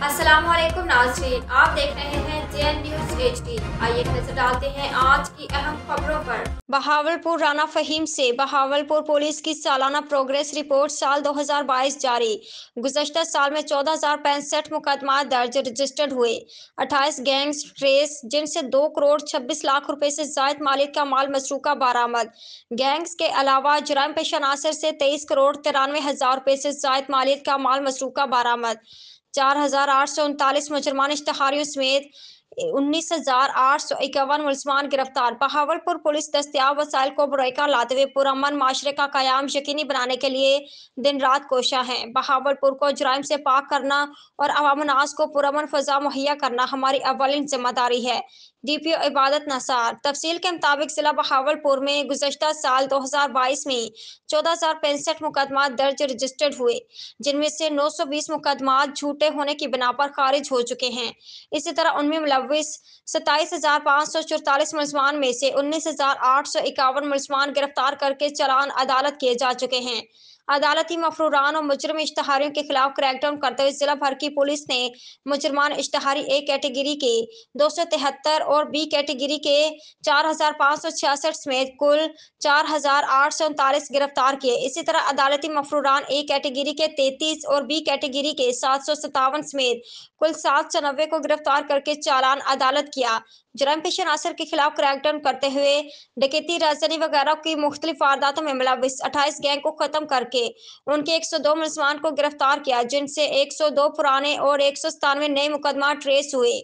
अस्सलामुअलैकुम नाज़रीन, आप देख रहे हैं जेएन न्यूज़ HD। आइए नजर डालते हैं आज की अहम खबरों पर। बहावलपुर राना फहीम से बहावलपुर पुलिस की सालाना प्रोग्रेस रिपोर्ट साल 2022 जारी। गुज़श्ता साल में 14,065 मुकदमा दर्ज रजिस्टर्ड हुए, 28 गैंग्स ट्रेस, जिनसे 2 करोड़ 26 लाख रुपए से जायद मालिक का माल मसरूका बरामद। गैंग्स के अलावा जुर्म पेशा अनासर से 23 करोड़ 93 हजार रुपए से जायद मालिक का माल मसरूका बरामद। 4,839 मुजरमान इश्तहारियों समेत 19,851 मुलजमान गिरफ्तार। बहावलपुर पुलिस दस्तयाब वसाइल को बरक़रार लाते हुए पुरअमन माशरे का क़याम यकीनी बनाने के लिए दिन रात कोशा है। बहावलपुर को जुराइम से पाक करना और अवाम-उन्नास को पुरअमन फ़ज़ा मुहैया करना हमारी अव्वलिन जिम्मेदारी है। DPO इबादत नसार। तफसील के मुताबिक जिला बहावलपुर में गुज़श्ता साल 2022 में 14,065 मुकदमा दर्ज रजिस्टर्ड हुए, जिनमें से 920 मुकदमा झूठे होने की बिना पर खारिज हो चुके हैं। इसी तरह उनमें मुलव्विस 27,544 मुलजमान में से 19,851 मुलजमान गिरफ्तार करके चालान अदालत किए जा चुके हैं। अदालती मफरूरान और मुजरिम इश्तहारियों के खिलाफ क्रैकडाउन करते हुए जिला भर की पुलिस ने मुजरमान इश्तहारी ए कैटेगरी के 273 और बी कैटेगरी के 4,566 समेत कुल 4,839 गिरफ्तार किए। इसी तरह अदालती मफरूरान ए कैटेगरी के 33 और बी कैटेगरी के 757 समेत कुल 790 को गिरफ्तार करके चालान अदालत किया। जुर्म पेशा अनासर के खिलाफ क्रैकडाउन करते हुए डकैती, राजधानी वगैरह की मुख्तलिफ वारदातों में मुलव्विस 28 गैंग को खत्म करके उनके 102 मुलजमान को गिरफ्तार किया, जिनसे 102 पुराने और 197 नए मुकदमा ट्रेस हुए।